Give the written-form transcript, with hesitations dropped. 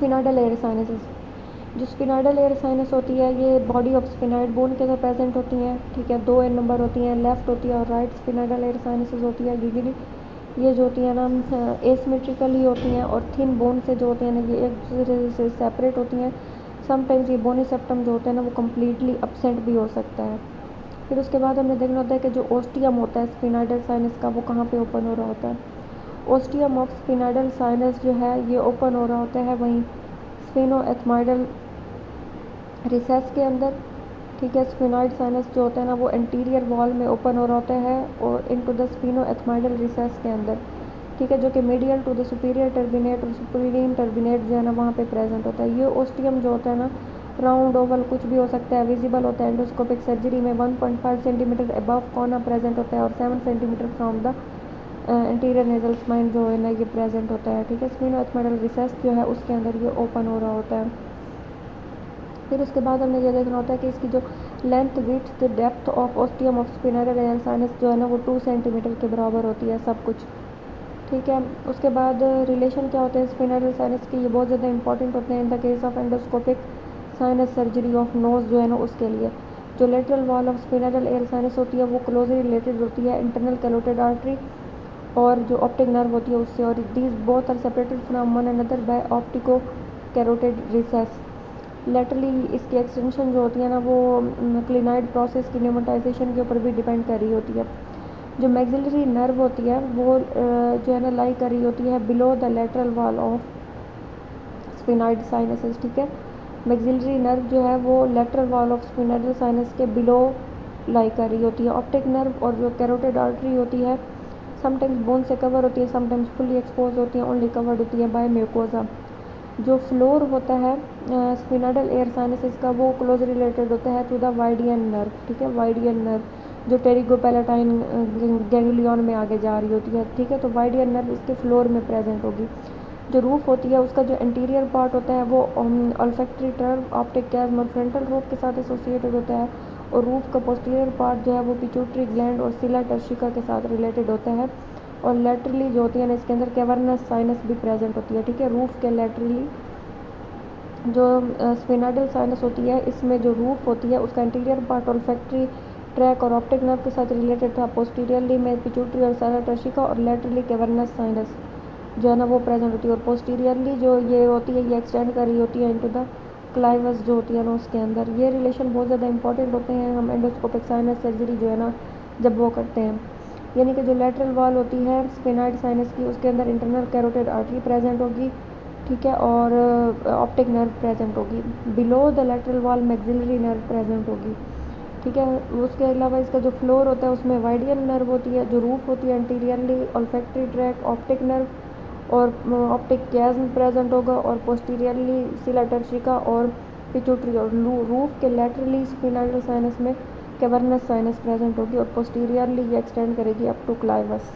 स्फिनोइडल air sinuses, जो स्फिनोइडल air sinus होती है ये बॉडी ऑफ स्फिनोइड बोन के अंदर प्रेजेंट होती हैं, ठीक है। 2 नंबर होती हैं, लेफ्ट होती है और राइट स्फिनोइडल एयर साइनसेस होती है। यूजुअली ये जो होती है ना एसिमेट्रिकल ही होती हैं और थिन बोन से जो होते हैं ना ये एक दूसरे से सेपरेट होती हैं। समटाइम्स ये बोनी सेप्टम जो होता है ना वो कम्प्लीटली अपसेंट भी हो सकता है। फिर उसके बाद हमें देखना होता है कि जो ओस्टियम होता है स्फिनोइडल साइनस का वो कहाँ पे ओपन हो रहा होता है। ओस्टियम ऑफ स्फिनोइडल साइनस जो है ये ओपन हो रहा होता है वहीं स्फिनोएथमोइडल रिसेस के अंदर, ठीक है। स्फिनोइड साइनस जो होता है ना वो एंटीरियर वॉल में ओपन हो रहा होता है और इनटू द स्फिनोएथमोइडल रिसेस के अंदर, ठीक है, जो कि medial to the superior turbinate और सुपीरियर टर्बिनेट जो है ना वहाँ पे प्रेजेंट होता है। ये ओस्टियम जो होता है ना राउंड ओवल कुछ भी हो सकता है, विजिबल होता है एंडोस्कोपिक सर्जरी में 1.5 सेंटीमीटर अबव कॉर्ना प्रेजेंट होता है और 7 centimetre from the interior nasal spine जो है ना ये प्रेजेंट होता है, ठीक है। स्फिनोएथमोइडल रिसेस जो है उसके अंदर ये ओपन हो रहा होता है। फिर उसके बाद हमने ये देखना होता है कि इसकी जो length width depth of ostium of sphenoidal air sinus जो है ना वो 2 सेंटीमीटर के बराबर होती है सब कुछ, ठीक है। उसके बाद रिलेशन क्या होते हैं स्फिनोइडल साइनस के, ये बहुत ज़्यादा इंपॉर्टेंट होते हैं in the case of endoscopic sinus surgery of nose जो है ना उसके लिए। जो lateral wall of sphenoidal air sinus होती है वो क्लोजली रिलेटेड होती है इंटरनल कैरोटिड आर्टरी और जो ऑप्टिक नर्व होती है उससे, और these both are separated from one another by optico carotid recess. Laterally इसकी एक्सटेंशन जो होती है ना वो क्लिनाइड प्रोसेस की न्यूमेटाइजेशन के ऊपर भी डिपेंड कर रही होती है। जो मैक्सिलरी नर्व होती है वो जो है ना लाई कर रही होती है below the lateral wall of sphenoid sinuses, ठीक है। मैक्सिलरी नर्व जो है वो लेटरल वॉल ऑफ स्फिनोइडल साइनस के बिलो लाई कर रही होती है। ऑप्टिक नर्व और जो कैरोटिड आर्टरी होती है समटाइम्स बोन से कवर होती है, समटाइम्स फुली एक्सपोज होती है, ओनली कवर्ड होती है बाय म्यूकोजा। जो फ्लोर होता है स्फिनोइडल एयर साइनसेस का वो क्लोज रिलेटेड होता है टू द वाइडियन नर्व, ठीक है। वाइडियन नर्व जो टेरिगोपैलेटाइन गैंग्लियन में आगे जा रही होती है, ठीक है। तो वाइडियन नर्व इसके फ्लोर में प्रेजेंट होगी। जो रूफ होती है उसका जो इंटीरियर पार्ट होता है वो ऑल्फैक्टरी टर्व ऑप्टिक कैज्म और फ्रंटल रूफ के साथ एसोसिएटेड होता है और रूफ का पोस्टीरियर पार्ट जो है वो पिट्यूटरी ग्लैंड और सिला टर्शिका के साथ रिलेटेड होता है। और लेटरली जो होती है ना इसके अंदर कैवर्नस साइनस भी प्रेजेंट होती है, ठीक है। रूफ के लेटरली जो स्फिनोइडल साइनस होती है इसमें जो रूफ होती है उसका इंटीरियर पार्ट ऑल्फैक्टरी ट्रैक और ऑप्टिक नर्व के साथ रिलेटेड था। पोस्टीरियरली में पिट्यूटरी और सिला टर्शिका और लेटरली कैवर्नस साइनस जो है ना वो प्रेजेंट होती है। और पोस्टीरियरली जो ये होती है ये एक्सटेंड कर रही होती है इनटू द क्लाइवस जो होती है ना उसके अंदर। ये रिलेशन बहुत ज़्यादा इंपॉर्टेंट होते हैं हम एंडोस्कोपिक साइनस सर्जरी जो है ना जब वो करते हैं। यानी कि जो लेटरल वॉल होती है स्फिनोइड साइनस की उसके अंदर इंटरनल कैरोटिड आर्टरी प्रेजेंट होगी, ठीक है, और ऑप्टिक नर्व प्रेजेंट होगी। Below the lateral wall maxillary nerve present होगी, ठीक है। उसके अलावा इसका जो फ्लोर होता है उसमें वाइडियन नर्व होती है। जो रूफ होती है anteriorly olfactory track optic nerve और ऑप्टिक कैज्म प्रेजेंट होगा और पोस्टीरियरली सिला टर्शिका और पिट्यूटरी। और रूफ के लेटरली स्फिनोइडल साइनस में कैवर्नस साइनस प्रेजेंट होगी और पोस्टीरियरली ये एक्सटेंड करेगी अप टू क्लाइवस।